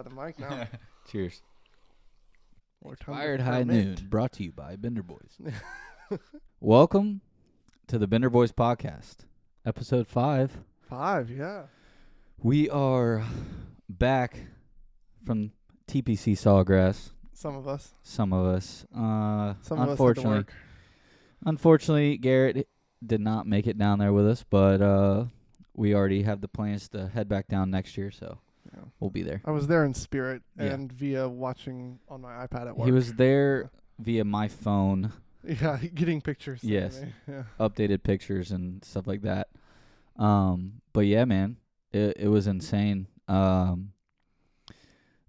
the mic now. Cheers. More Expired High Noon, brought to you by Bender Boys. Welcome to the Bender Boys podcast, episode 5. 5, yeah. We are back from TPC Sawgrass. Some of us. Some of us. Some of us had to work. Unfortunately, Garrett did not make it down there with us, but we already have the plans to head back down next year, so we'll be there. I was there in spirit and via watching on my iPad at work. He was there via my phone. Yeah, getting pictures. Yes. Yeah. Updated pictures and stuff like that. But yeah, man, it was insane. We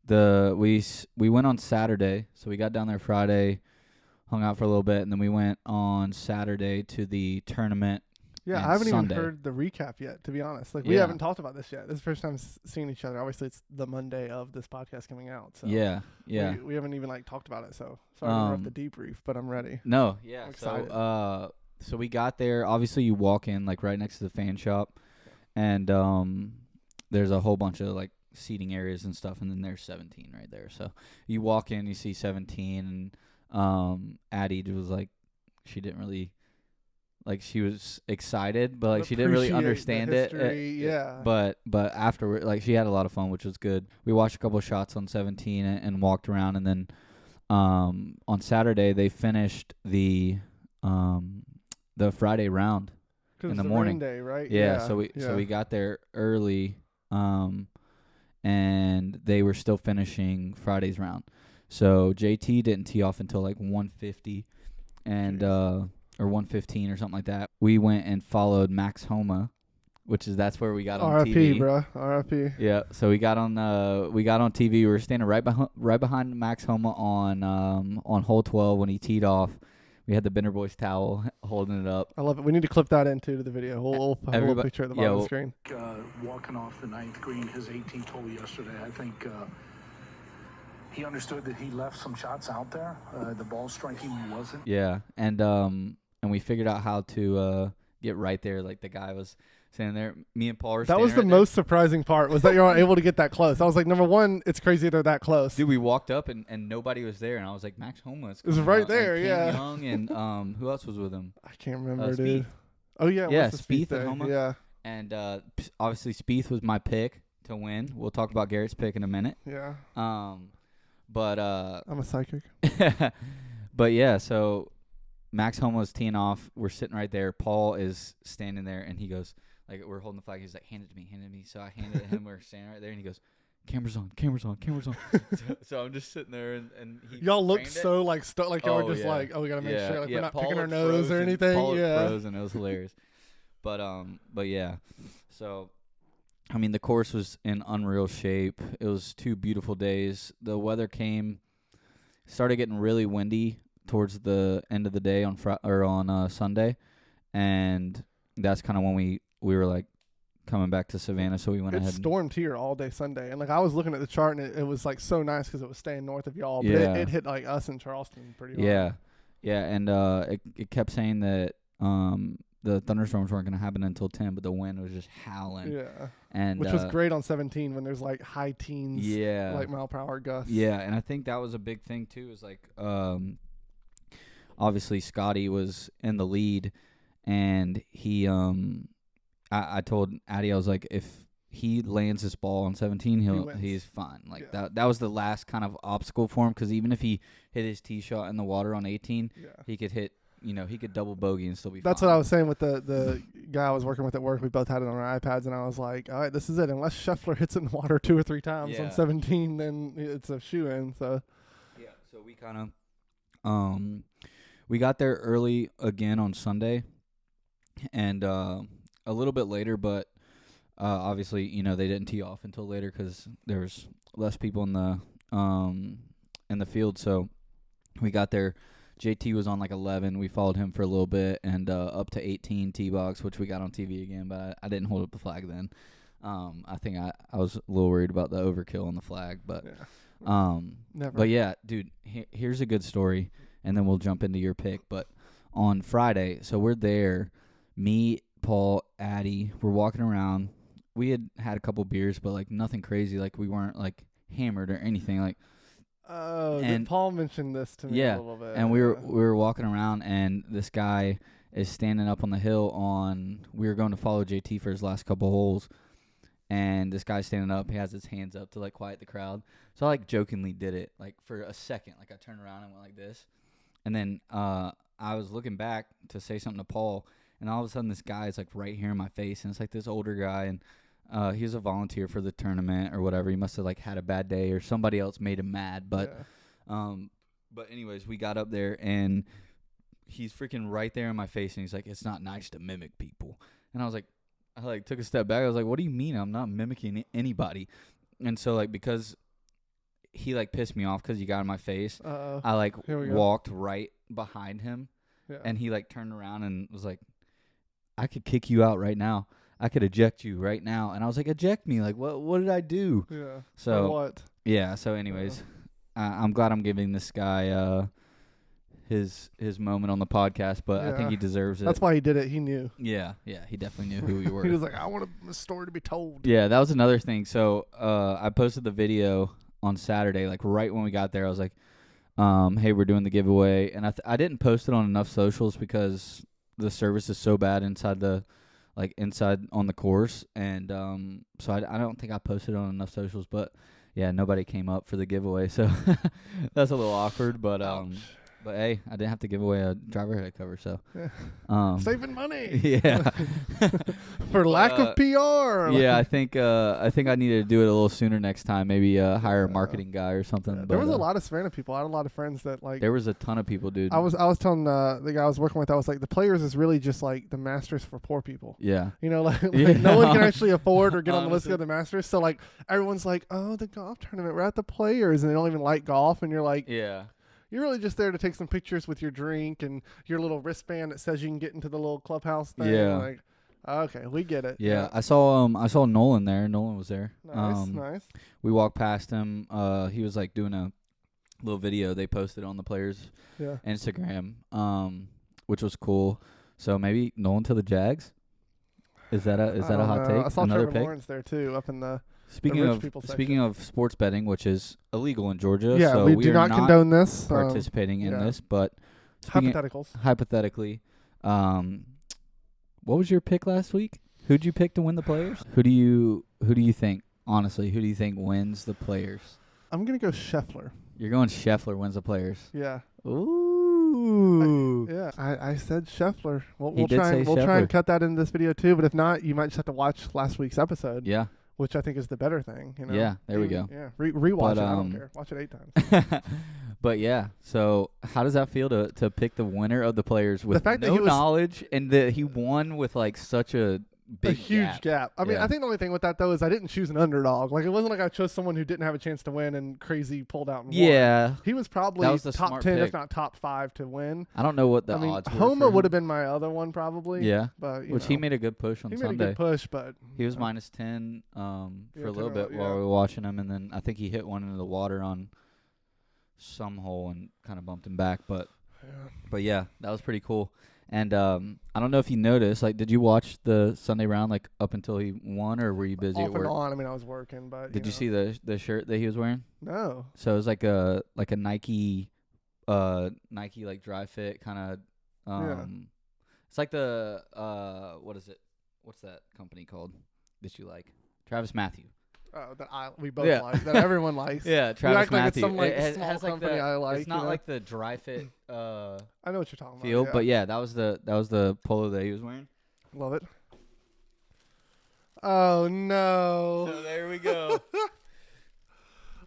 went on Saturday, so we got down there Friday, hung out for a little bit, and then we went on Saturday to the tournament. Yeah, I haven't even heard the recap yet, to be honest. Like, we haven't talked about this yet. This is the first time seeing each other. Obviously, it's the Monday of this podcast coming out. So yeah. We haven't even talked about it. So sorry to interrupt the debrief, but I'm ready. No, yeah. I'm excited. So we got there. Obviously, you walk in right next to the fan shop, and there's a whole bunch of seating areas and stuff, and then there's 17 right there. So you walk in, you see 17, and Addie was she didn't really. She was excited, but she didn't really understand it. Yeah. But afterward, she had a lot of fun, which was good. We watched a couple shots on 17 and walked around, and then on Saturday they finished the Friday round in the morning. Rain day, right? Yeah. So we got there early, and they were still finishing Friday's round. So JT didn't tee off until 1:50, and or 1:15 or something like that. We went and followed Max Homa, that's where we got on TV. RIP, bro. RIP. Yeah, so we got on TV. We were standing right behind Max Homa on hole 12 when he teed off. We had the Bender Boys towel holding it up. I love it. We need to clip that into the video. We'll put a little picture at the bottom of the screen. Walking off the 9th green, his 18th hole yesterday, I think he understood that he left some shots out there. The ball striking wasn't. Yeah, and we figured out how to get right there. The guy was standing there. Me and Paul were standing That was the most surprising part, was that you're able to get that close. I was like, number one, it's crazy they're that close. Dude, we walked up and nobody was there. And I was like, Max Homa is right there, and yeah. Young and who else was with him? I can't remember, Spieth. dude. Oh, yeah. Yeah, Spieth and Homa. Yeah. And obviously Spieth was my pick to win. We'll talk about Garrett's pick in a minute. Yeah. But I'm a psychic. But yeah, so Max Homa was teeing off. We're sitting right there. Paul is standing there, and he goes, we're holding the flag. He's like, hand it to me. So I handed it to him. We're standing right there, and he goes, camera's on. So I'm just sitting there, and he y'all looked so y'all were just we gotta make sure we're not Paul picking our looked nose frozen. or anything. Paul looked frozen. It was hilarious. But yeah. So I mean, the course was in unreal shape. It was 2 beautiful days. The weather started getting really windy towards the end of the day on Sunday, and that's kind of when we were coming back to Savannah, so we went ahead. It stormed here all day Sunday, and I was looking at the chart, and it was so nice because it was staying north of y'all, but it hit us in Charleston pretty hard. Yeah, and it kept saying that the thunderstorms weren't going to happen until 10, but the wind was just howling. Yeah, and which was great on 17 when there's high teens, mile per hour gusts. Yeah, and I think that was a big thing too. Is obviously Scotty was in the lead, and he I told Addie, I was like, if he lands this ball on 17, he's fine. That was the last kind of obstacle for him, because even if he hit his tee shot in the water on 18, he could hit. He could double bogey and still be fine. That's what I was saying with the guy I was working with at work. We both had it on our iPads, and I was like, all right, this is it. Unless Scheffler hits it in the water 2 or 3 times on 17, then it's a shoe-in. So yeah, so we kind of we got there early again on Sunday, and a little bit later, but obviously, they didn't tee off until later because there was less people in the field. So we got there. JT was on 11. We followed him for a little bit, and up to 18 tee box, which we got on TV again, but I didn't hold up the flag then. I think I was a little worried about the overkill on the flag, but never. But yeah, dude, here's a good story, and then we'll jump into your pick. But on Friday, so we're there, me, Paul, Addie, we're walking around. We had a couple beers, but nothing crazy. We weren't hammered or anything. Like, and Paul mentioned this to me a little bit. And we were walking around, and this guy is standing up on the hill we were going to follow JT for his last couple holes, and this guy's standing up. He has his hands up to, like, quiet the crowd. So I, like, jokingly did it, like, for a second. Like, I turned around and went like this. And then I was looking back to say something to Paul, and all of a sudden this guy is, like, right here in my face, and it's, like, this older guy, and he was a volunteer for the tournament or whatever. He must have, like, had a bad day or somebody else made him mad. But anyways, we got up there, and he's freaking right there in my face, and he's like, it's not nice to mimic people. And I was like, I took a step back. I was like, what do you mean? I'm not mimicking anybody. And so, like, because he, like, pissed me off because he got in my face, I, like, walked right behind him, and he, like, turned around and was like, I could kick you out right now. I could eject you right now. And I was like, eject me? Like, what did I do? Yeah. So, for what? Yeah, so anyways, I'm glad I'm giving this guy his moment on the podcast, but I think he deserves it. That's why he did it. He knew. Yeah, he definitely knew who we were. He was like, I want a story to be told. Yeah, that was another thing. So I posted the video on Saturday, like right when we got there. I was like, hey, we're doing the giveaway. And I didn't post it on enough socials because the service is so bad inside on the course, and so I don't think I posted on enough socials, but yeah, nobody came up for the giveaway, so that's a little awkward, but hey, I didn't have to give away a driver head cover, so saving money. Yeah. For lack of PR. Yeah, I think I needed to do it a little sooner next time. Maybe hire a marketing guy or something. Yeah, there was a lot of Savannah people. I had a lot of friends that, like, there was a ton of people, dude. I was telling the guy I was working with, I was like, the Players is really just like the Masters for poor people. Yeah. You know, like no one can actually afford or get on the list to go to the Masters. So, like, everyone's like, oh, the golf tournament, we're at the Players, and they don't even like golf, and you're like, yeah. You're really just there to take some pictures with your drink and your little wristband that says you can get into the little clubhouse thing. Yeah. Like, okay, we get it. Yeah. I saw Nolan there. Nolan was there. Nice. We walked past him. He was like doing a little video they posted on the Players Instagram, which was cool. So maybe Nolan to the Jags. Is that a hot take? I saw Another Trevor pick? Lawrence there too, up in the Speaking of sports betting, which is illegal in Georgia, yeah, so we do not condone this. Participating in this, but hypothetically, what was your pick last week? Who'd you pick to win the Players? Who do you think? Honestly, who do you think wins the Players? I'm gonna go Scheffler. You're going Scheffler wins the Players. Yeah. Ooh. I said Scheffler. We'll try and cut that in this video too. But if not, you might just have to watch last week's episode. Yeah. Which I think is the better thing. You know? Yeah. There we go. Yeah. Rewatch it. I don't care. Watch it 8 times. But yeah. So how does that feel to pick the winner of the Players with the fact no knowledge and that he won with like such a huge gap. I mean, I think the only thing with that though is I didn't choose an underdog. Like, it wasn't like I chose someone who didn't have a chance to win and crazy pulled out and won. He was probably top 10, if not top 5 to win. I don't know what the odds were. Homa would have been my other one probably. Yeah, but he made a good push on Sunday. He made a good push, but he was minus 10 for a little bit while we were watching him, and then I think he hit one into the water on some hole and kind of bumped him back. But yeah, that was pretty cool. And I don't know if you noticed, like, did you watch the Sunday round, like, up until he won, or were you busy at work? Off and on. I mean, I was working, but did you see the shirt that he was wearing? No. So it was like a Nike like dry fit kind of. It's like the what is it? What's that company called that you like? Travis Mathew. Oh, that we both like, that everyone likes. Yeah, Travis Mathew. Like it's some small company I like. It's not like the dry fit. I know what you're talking feel, about. But yeah, that was the polo that he was wearing. Love it. Oh no! So there we go.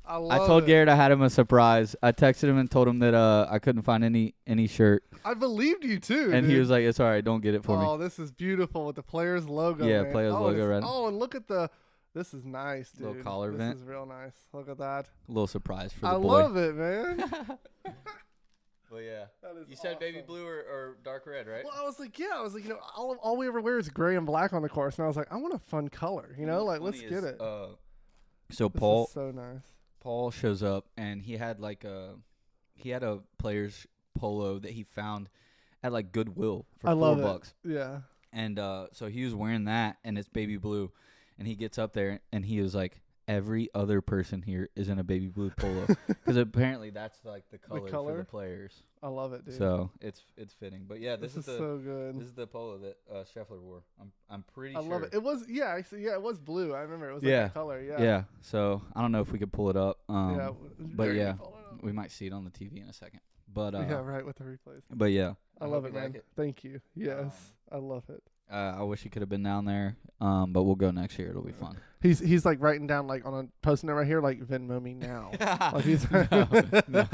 I told Garrett I had him a surprise. I texted him and told him that I couldn't find any shirt. I believed you too. And dude. He was like, "It's all right, don't get it for me." Oh, this is beautiful with the Players logo. Yeah, man. Players logo right. Oh, and look at the. This is nice, dude. Little collar vent. This is real nice. Look at that. A little surprise for the boy. I love it, man. Well, yeah. You said awesome. baby blue or dark red, right? Well, I was like, all we ever wear is gray and black on the course, and I was like, I want a fun color, like let's get it. So Paul, this is so nice. Paul shows up, and he had a Players polo that he found at like Goodwill for $4. Yeah. And so he was wearing that, and it's baby blue. And he gets up there, and he was like, every other person here is in a baby blue polo because apparently that's like the color for the players. I love it, dude. So it's fitting. But yeah, this is so good. This is the polo that Scheffler wore. I'm pretty sure. I love it. It was it was blue. I remember it was like that color. Yeah. Yeah. So I don't know if we could pull it up. But yeah, we might see it on the TV in a second. But yeah, right, with the replays. But yeah, I love it, man. Like it. Thank you. Yes, I love it. I wish he could have been down there. But we'll go next year. It'll be fun. He's like writing down like on a post-it note right here, like Venmo me now. Like he's no.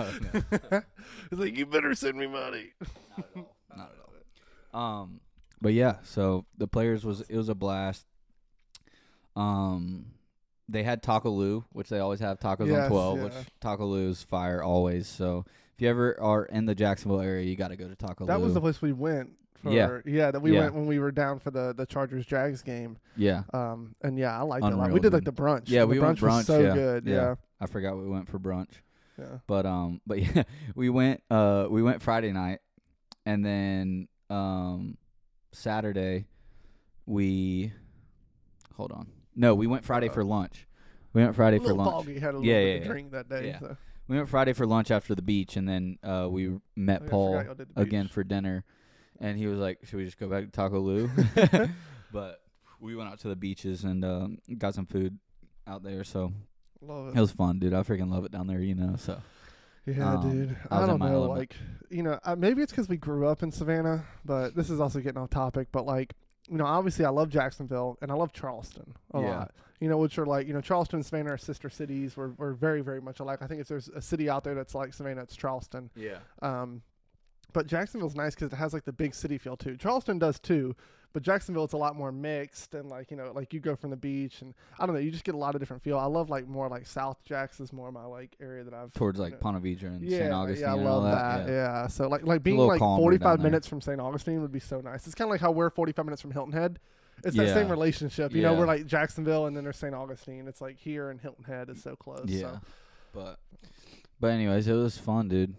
He's like, you better send me money. Not at all. But yeah, so the players it was a blast. They had Taco Lu, which they always have tacos on 12, which Taco Lu's fire always. So if you ever are in the Jacksonville area, you got to go to Taco Lu. That was the place we went. That we went when we were down for the Chargers Jags game. Yeah. And yeah, I liked it a lot. We did like the brunch. Yeah, we went brunch. Was so good. Yeah. I forgot we went for brunch. Yeah. But yeah, we went Friday night, and then Saturday we went Friday for lunch. We went Friday for lunch. Foggy, had a little bit of drink that day. Yeah. So. We went Friday for lunch after the beach, and then we met Paul again for dinner. And he was like, should we just go back to Taco Lu? But we went out to the beaches and got some food out there. So love it. It was fun, dude. I freaking love it down there, So yeah, dude. I don't know. Like, maybe it's because we grew up in Savannah, but this is also getting off topic. But like, obviously I love Jacksonville and I love Charleston a lot. Which are like, Charleston and Savannah are sister cities. We're very, very much alike. I think if there's a city out there that's like Savannah, it's Charleston. Yeah. But Jacksonville's nice because it has like the big city feel too. Charleston does too, but Jacksonville it's a lot more mixed and like like you go from the beach and I don't know, you just get a lot of different feel. I love like more like South Jacks is more my like area that I've towards like Ponte Vedra and St. Augustine. Yeah, I love that. Yeah, so like being like 45 minutes from St. Augustine would be so nice. It's kind of like how we're 45 minutes from Hilton Head. It's that same relationship. We're like Jacksonville and then there's St. Augustine. It's like here and Hilton Head is so close. Yeah, so. But anyways, it was fun, dude.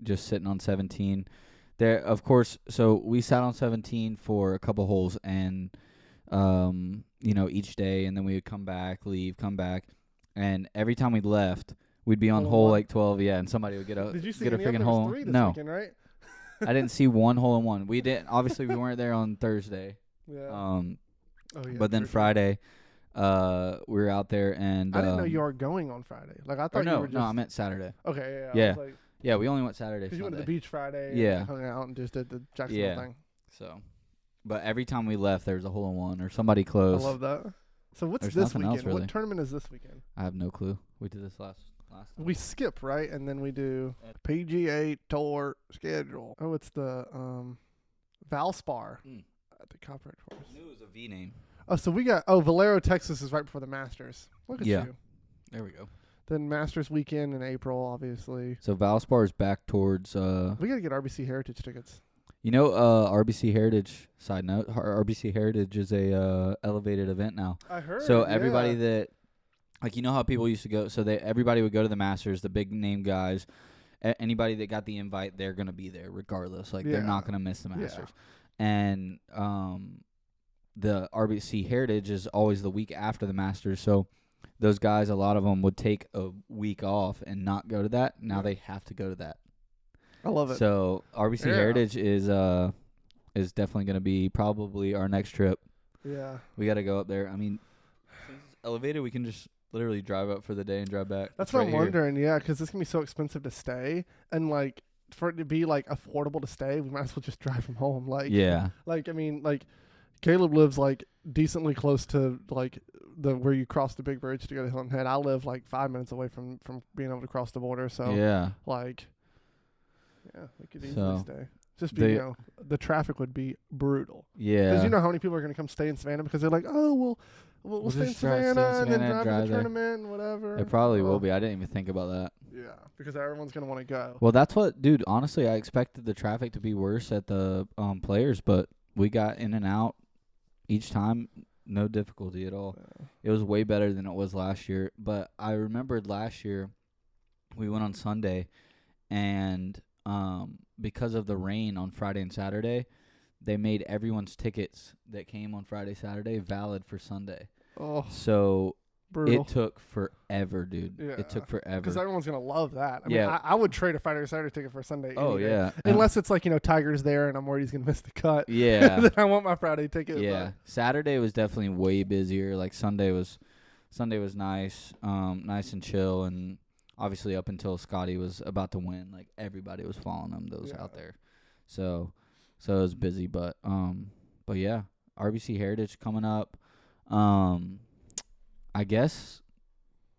Just sitting on 17 there, of course. So we sat on 17 for a couple holes and each day, and then we would come back, leave, come back, and every time we left we'd be on hole like 12. And somebody would get a freaking hole. No weekend, right? I didn't see one hole in one. We didn't, obviously we weren't there on Thursday. But then Friday we were out there and I didn't know you were going on Friday. Like I thought you were just... No, I meant Saturday. Okay, yeah. I was like, yeah, we only went Saturday. Because you went to the beach Friday. Yeah. Hung out and just did the Jacksonville thing. So, but every time we left, there was a hole in one or somebody close. I love that. So what's this weekend? Else, really. What tournament is this weekend? I have no clue. We did this last time. We skip, right? And then we do PGA Tour schedule. Oh, it's the Valspar at the Copyright Course. I knew it was a V name. Oh, so we got Valero, Texas is right before the Masters. Look at you. There we go. Then Masters weekend in April, obviously. So Valspar is back towards... we got to get RBC Heritage tickets. RBC Heritage, side note, RBC Heritage is a elevated event now. I heard. So everybody that... Like, how people used to go... So everybody would go to the Masters, the big name guys. Anybody that got the invite, they're going to be there regardless. Like, they're not going to miss the Masters. Yeah. And the RBC Heritage is always the week after the Masters. So... Those guys, a lot of them would take a week off and not go to that. Now they have to go to that. I love it. So RBC Heritage is definitely going to be probably our next trip. Yeah. We got to go up there. I mean, since it's elevated, we can just literally drive up for the day and drive back. That's what I'm wondering, because it's going to be so expensive to stay. And, like, for it to be, like, affordable to stay, we might as well just drive from home. Like, Like, I mean, like, Caleb lives, like, decently close to, like, where you cross the big bridge to go to Hilton Head. I live like 5 minutes away from being able to cross the border. So like, we could easily stay. Just be, the traffic would be brutal. Yeah. Because how many people are going to come stay in Savannah because they're like, oh, we'll stay in Savannah and then drive to the tournament and whatever. It probably will be. I didn't even think about that. Yeah, because everyone's going to want to go. Well, that's what, dude, honestly, I expected the traffic to be worse at the Players, but we got in and out each time. No difficulty at all. Yeah. It was way better than it was last year. But I remembered last year we went on Sunday, and because of the rain on Friday and Saturday, they made everyone's tickets that came on Friday, Saturday valid for Sunday. Oh. So Brutal. It took forever, dude. Yeah. It took forever. Because everyone's going to love that. I mean, I would trade a Friday or Saturday ticket for a Sunday. Oh, yeah. Unless it's like, Tiger's there and I'm worried he's going to miss the cut. Yeah. Then I want my Friday ticket. Yeah. Saturday was definitely way busier. Like Sunday was nice, nice and chill. And obviously up until Scotty was about to win, like everybody was following him that was out there. So it was busy. But yeah, RBC Heritage coming up. I guess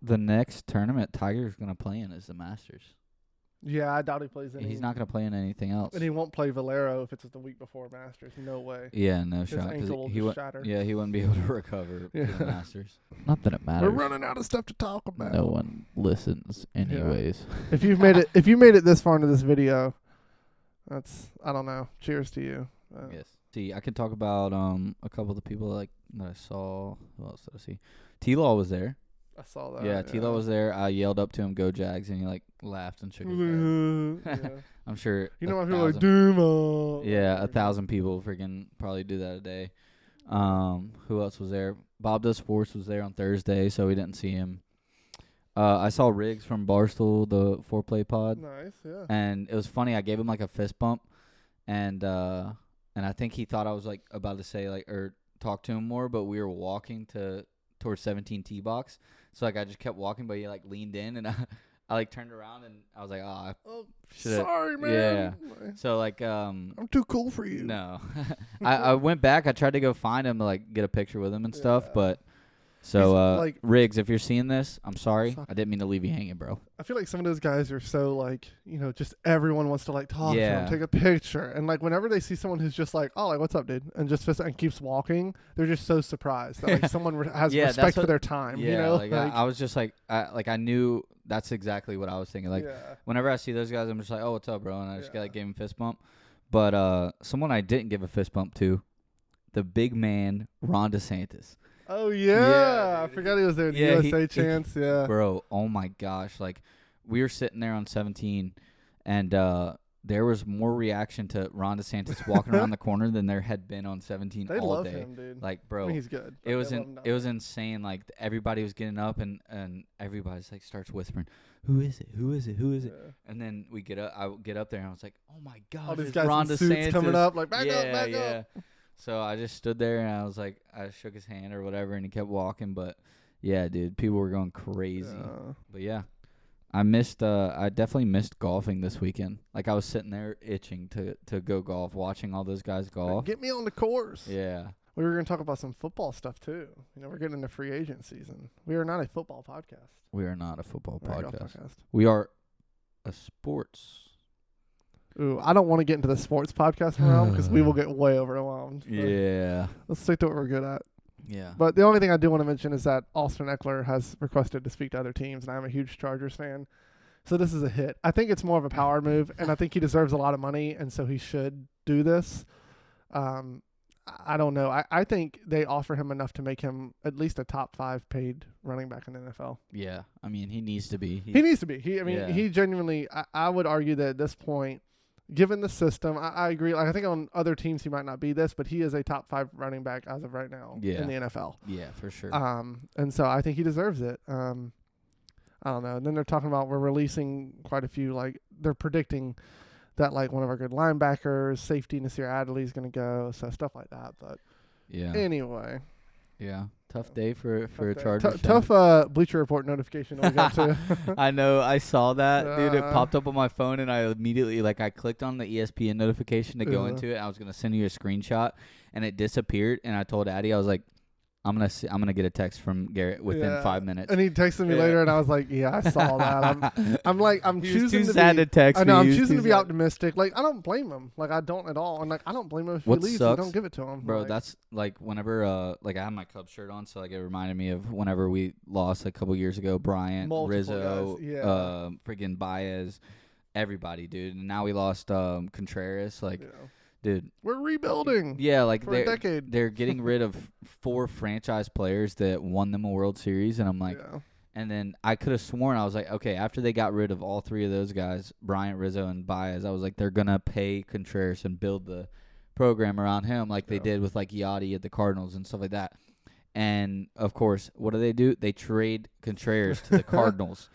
the next tournament Tiger's going to play in is the Masters. Yeah, I doubt he plays any. He's not going to play in anything else. And he won't play Valero if it's the week before Masters. No way. Yeah, no His shot. ankle will shatter. Yeah, he wouldn't be able to recover for the Masters. Not that it matters. We're running out of stuff to talk about. No one listens anyways. Yeah. If you made it this far into this video, that's, I don't know. Cheers to you. Yes. See, I can talk about a couple of the people that I saw. Who else did I see? T-Law was there. I saw that. Yeah, T-Law was there. I yelled up to him, "Go Jags," and he laughed and shook his head. Yeah. I'm sure. People are like, "Doom." Yeah, 1,000 people freaking probably do that a day. Who else was there? Bob Does Sports was there on Thursday, so we didn't see him. I saw Riggs from Barstool, the Foreplay Pod. Nice, yeah. And it was funny. I gave him a fist bump, and I think he thought I was about to say or talk to him more, but we were walking towards 17 tee box, so I just kept walking, but he leaned in, and I turned around and I was like, oh, sorry, man. Yeah. So I'm too cool for you. No, I went back. I tried to go find him to get a picture with him and stuff, but. So, Riggs, if you're seeing this, I'm sorry. I didn't mean to leave you hanging, bro. I feel like some of those guys are so, just everyone wants to, talk to them, take a picture. And, whenever they see someone who's just what's up, dude? And just and keeps walking, they're just so surprised that, someone has respect for their time, I was just I knew that's exactly what I was thinking. Whenever I see those guys, I'm just oh, what's up, bro? And I just gave him a fist bump. But someone I didn't give a fist bump to, the big man, Ron DeSantis. Oh, yeah. I forgot he was there in the USA Chance. Yeah. Bro, oh, my gosh. We were sitting there on 17, and there was more reaction to Ron DeSantis walking around the corner than there had been on 17 they all love day. Him, dude. Bro. I mean, he's good. It was insane. Everybody was getting up, and everybody's starts whispering, who is it? Who is it? Who is it? And then we get up. I get up there, and I was like, oh, my gosh. All these guys Ron in DeSantis suits coming up, back up. So I just stood there and I was I shook his hand or whatever, and he kept walking. But yeah, dude, people were going crazy. But yeah, I definitely missed golfing this weekend. I was sitting there itching to go golf, watching all those guys golf. Get me on the course. Yeah. We were going to talk about some football stuff too. We're getting into free agent season. We are not a football podcast. We are not a football podcast. We are a sports. Ooh, I don't want to get into the sports podcast realm because we will get way overwhelmed. Yeah. Let's stick to what we're good at. Yeah. But the only thing I do want to mention is that Austin Eckler has requested to speak to other teams, and I'm a huge Chargers fan. So this is a hit. I think it's more of a power move, and I think he deserves a lot of money, and so he should do this. I don't know. I think they offer him enough to make him at least a top 5 paid running back in the NFL. Yeah. I mean, he needs to be. He needs to be. He genuinely, I would argue that at this point, given the system, I agree. I think on other teams he might not be this, but he is a top 5 running back as of right now in the NFL. Yeah, for sure. And so I think he deserves it. I don't know. And then they're talking about we're releasing quite a few. They're predicting that one of our good linebackers, safety Nasir Adderley is going to go. So stuff like that. But anyway. Yeah. Tough day for a Chargers. Tough Bleacher Report notification I got to. I know. I saw that, dude. It popped up on my phone, and I immediately, I clicked on the ESPN notification to go into it. I was going to send you a screenshot, and it disappeared. And I told Addie, I was like, I'm gonna get a text from Garrett within 5 minutes. And he texted me later, and I was like, "Yeah, I saw that." I'm choosing too sad to text. I know. I'm choosing to be optimistic. I don't blame him. I don't at all. And I don't blame him if he leaves. So don't give it to him, bro. That's whenever I have my Cubs shirt on, so it reminded me of whenever we lost a couple years ago. Bryant, Rizzo, freaking Baez, everybody, dude. And now we lost Contreras. Dude, we're rebuilding. Yeah, for a decade. They're getting rid of 4 franchise players that won them a World Series, and I'm like, and then I could have sworn I was like, okay, after they got rid of all 3 of those guys, Bryant, Rizzo, and Baez, I was like, they're gonna pay Contreras and build the program around him like they did with Yachty at the Cardinals and stuff like that. And, of course, what do? They trade Contreras to the Cardinals.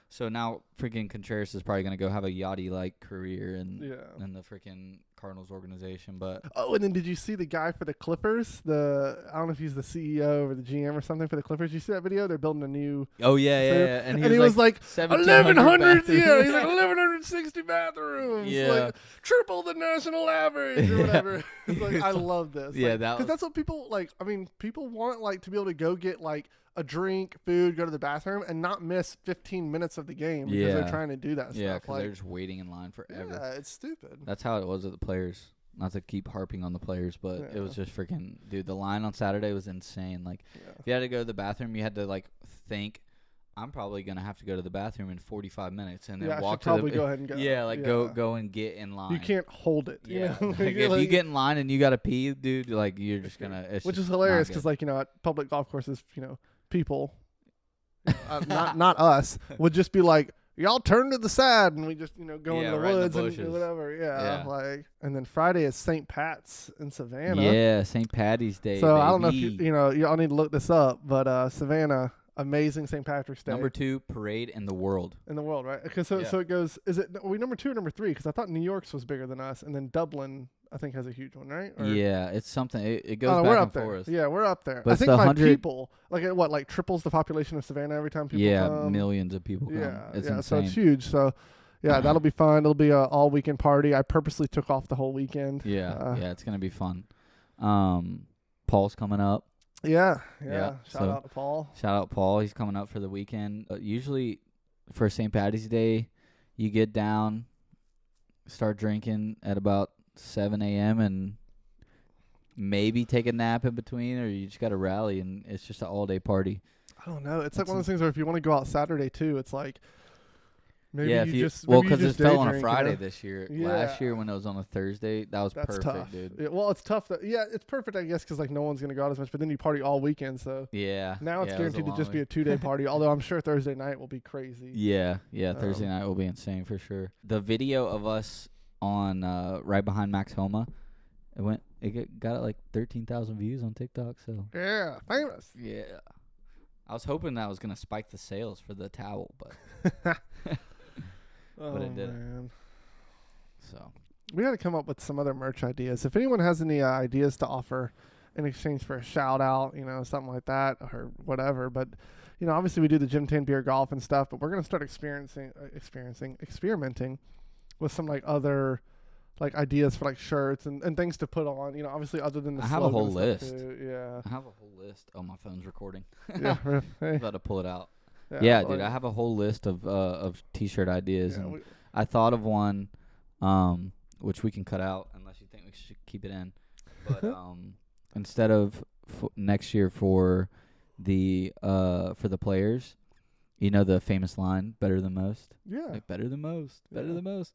So now freaking Contreras is probably going to go have a Yachty-like career in the freaking Cardinals organization. But and then did you see the guy for the Clippers? I don't know if he's the CEO or the GM or something for the Clippers. Did you see that video? They're building a new. Oh yeah. And he was like 1,100. Yeah, he's like 1,160 bathrooms. Yeah, like triple the national average or whatever. It's like I love this. Yeah, because that's what people like. I mean, people want like to be able to go get like a drink, food, go to the bathroom, and not miss 15 minutes of the game because they're trying to do that stuff. Yeah, because they're just waiting in line forever. Yeah, it's stupid. That's how it was with the players. Not to keep harping on the players, but it was just freaking, dude, the line on Saturday was insane. Like, if you had to go to the bathroom, you had to, like, think, I'm probably going to have to go to the bathroom in 45 minutes and then walk to probably go ahead and go. Yeah, like, go and get in line. You can't hold it. Yeah. You know? Like, if you get in line and you got to pee, dude, like, you're just going to. Which is hilarious because, like, at public golf courses, people. Not us would just be like, y'all turn to the side, and we just go into the woods and whatever. Like, and then Friday is St. Pat's in Savannah. Yeah, St. Patty's Day. So baby. I don't know if y'all need to look this up, but Savannah, amazing St. Patrick's Day. Number 2 parade in the world. In the world, right? Okay, so it goes. Are we number 2 or number 3? Because I thought New York's was bigger than us, and then Dublin, I think, has a huge one, right? Yeah, it's something. It goes back we're and up there. forth. Yeah, we're up there. But I think by people, like triples the population of Savannah every time people come. Yeah, millions of people come. It's insane. So it's huge. So, yeah, that'll be fun. It'll be an all-weekend party. I purposely took off the whole weekend. Yeah, it's going to be fun. Paul's coming up. Yeah. Shout out to Paul. Shout out Paul. He's coming up for the weekend. Usually for St. Patty's Day, you get down, start drinking at about 7 a.m. and maybe take a nap in between, or you just got to rally, and it's just an all-day party. I don't know. It's like one of those things where if you want to go out Saturday too, it's like maybe because it fell on a Friday this year. Yeah. Last year when it was on a Thursday, that's perfect, tough. Dude. Yeah, well, it's tough. It's perfect, I guess, because like no one's gonna go out as much. But then you party all weekend, so now it's guaranteed to just be a 2-day party. Although I'm sure Thursday night will be crazy. Yeah. Thursday night will be insane for sure. The video of us on right behind Max Homa, it got like 13,000 views on TikTok. So yeah, famous. Yeah, I was hoping that was gonna spike the sales for the towel, but but it didn't. Man. So we got to come up with some other merch ideas. If anyone has any ideas to offer in exchange for a shout out, something like that or whatever. But obviously we do the Gym 10 beer golf and stuff, but we're gonna start experimenting with some like other like ideas for like shirts and things to put on. Obviously other than the I have a whole list. Yeah, I have a whole list. Oh, my phone's recording. Yeah, I'm about to pull it out. Yeah, dude, I have a whole list of t-shirt ideas, and I thought of one, which we can cut out unless you think we should keep it in. But instead of next year for the players, the famous line, "Better than most." Yeah, like better than most, better than most.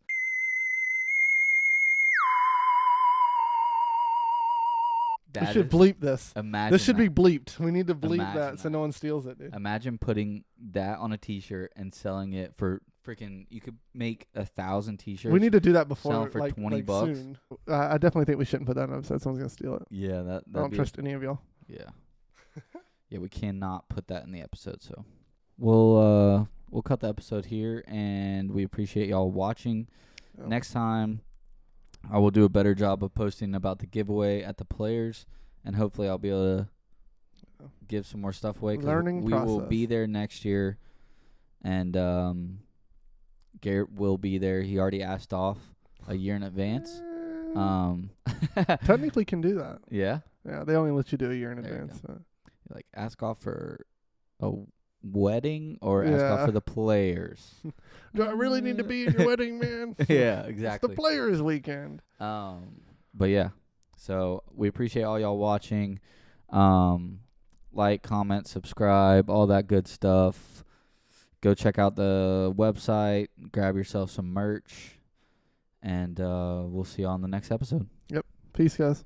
We should bleep this. Imagine this should be bleeped. We need to bleep that so that. no one steals it, dude. Imagine putting that on a t-shirt and selling it for freaking. You could make 1,000 t-shirts. We need to do that before, sell for like $20. Soon. I definitely think we shouldn't put that in an episode. Someone's gonna steal it. Yeah, I don't trust any of y'all. Yeah, yeah, we cannot put that in the episode. So we'll cut the episode here, and we appreciate y'all watching. Yep. Next time, I will do a better job of posting about the giveaway at the players, and hopefully I'll be able to give some more stuff away. Learning we process. will be there next year, and Garrett will be there. He already asked off a year in advance. Technically can do that. Yeah? Yeah, they only let you do a year in There you advance. So. Like, ask off for a wedding or ask off for the players? Do I really need to be at your wedding, man? Yeah, exactly. It's the players' weekend. But yeah, so we appreciate all y'all watching. Like, comment, subscribe, all that good stuff. Go check out the website, grab yourself some merch, and we'll see you on the next episode. Yep. Peace, guys.